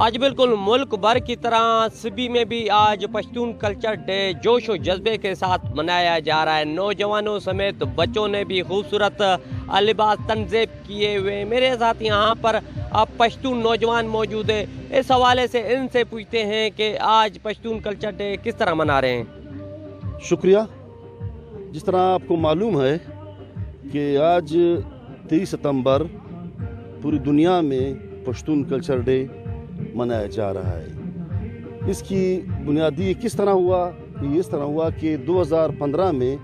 آج بالکل ملک بھر کی طرح سبی میں بھی آج پشتون کلچر ڈے جوش و جذبے کے ساتھ منایا جا رہا ہے۔ نوجوانوں سمیت بچوں نے بھی خوبصورت لباس تنظیم کیے ہوئے۔ میرے ساتھ یہاں پر پشتون نوجوان موجود ہے، اس حوالے سے ان سے پوچھتے ہیں کہ آج پشتون کلچر ڈے کس طرح منا رہے ہیں۔ شکریہ۔ جس طرح آپ کو معلوم ہے کہ آج 23 ستمبر پوری دنیا میں پشتون کلچر ڈے منایا جا رہا ہے۔ اس کی بنیادی کس طرح ہوا؟ یہ اس طرح ہوا کہ 2015 میں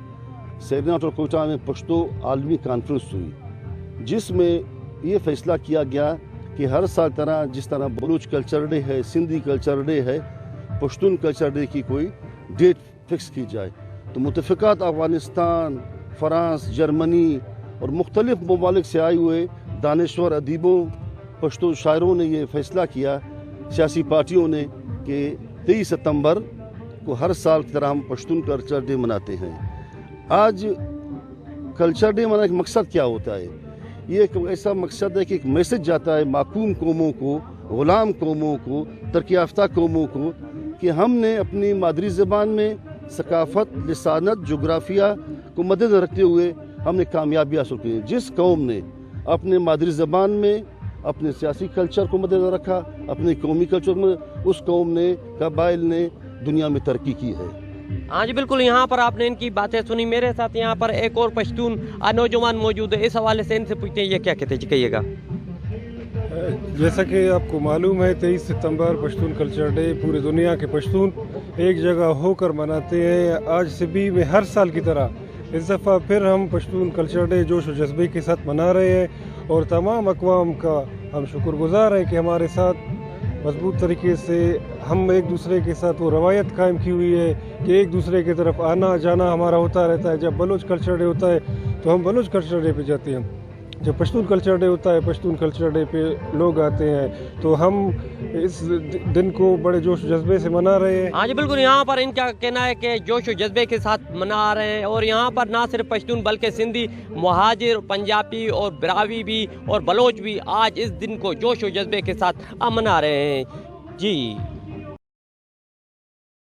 سیرینا اور کوئٹہ میں پشتو عالمی کانفرنس ہوئی، جس میں یہ فیصلہ کیا گیا کہ ہر سال جس طرح بلوچ کلچر ڈے ہے، سندھی کلچر ڈے ہے، پشتون کلچر ڈے کی کوئی ڈیٹ فکس کی جائے۔ تو متفقات افغانستان، فرانس، جرمنی اور مختلف ممالک سے آئے ہوئے دانشور ادیبوں، پشتو شاعروں نے یہ فیصلہ کیا، سیاسی پارٹیوں نے، کہ 23 ستمبر کو ہر سال کی طرح ہم پشتون کلچر ڈے مناتے ہیں۔ آج کلچر ڈے منانے کا مقصد کیا ہوتا ہے؟ یہ ایک ایسا مقصد ہے کہ ایک میسج جاتا ہے معقوم قوموں کو، غلام قوموں کو، ترقی یافتہ قوموں کو، کہ ہم نے اپنی مادری زبان میں ثقافت، لسانت، جغرافیہ کو مدنظر رکھتے ہوئے ہم نے کامیابی حاصل کی۔ جس قوم نے اپنے مادری زبان میں اپنے سیاسی کلچر کو مدنظر رکھا، اپنے قومی کلچر میں، اس قوم نے، قبائل نے دنیا میں ترقی کی ہے۔ ہاں جی بالکل، یہاں پر آپ نے ان کی باتیں سنی۔ میرے ساتھ یہاں پر ایک اور پشتون نوجوان موجود ہے، اس حوالے سے ان سے پوچھتے ہیں یہ کیا کہتے ہیں، کہیے گا۔ جیسا کہ آپ کو معلوم ہے 23 ستمبر پشتون کلچر ڈے پوری دنیا کے پشتون ایک جگہ ہو کر مناتے ہیں۔ آج سبی میں ہر سال کی طرح اس دفعہ پھر ہم پشتون کلچر ڈے جوش و جذبے کے ساتھ منا رہے ہیں، اور تمام اقوام کا ہم شکر گزار ہیں کہ ہمارے ساتھ مضبوط طریقے سے ہم ایک دوسرے کے ساتھ وہ روایت قائم کی ہوئی ہے کہ ایک دوسرے کی طرف آنا جانا ہمارا ہوتا رہتا ہے۔ جب بلوچ کلچر ڈے ہوتا ہے تو ہم بلوچ کلچر ڈے پہ جاتے ہیں، جب پشتون کلچر ڈے ہوتا ہے پشتون کلچر ڈے پہ لوگ آتے ہیں، تو ہم اس دن کو بڑے جوش و جذبے سے منا رہے ہیں۔ ہاں جی بالکل، یہاں پر ان کا کہنا ہے کہ جوش و جذبے کے ساتھ منا رہے ہیں، اور یہاں پر نہ صرف پشتون بلکہ سندھی، مہاجر، پنجابی اور براوی بھی اور بلوچ بھی آج اس دن کو جوش و جذبے کے ساتھ منا رہے ہیں۔ جی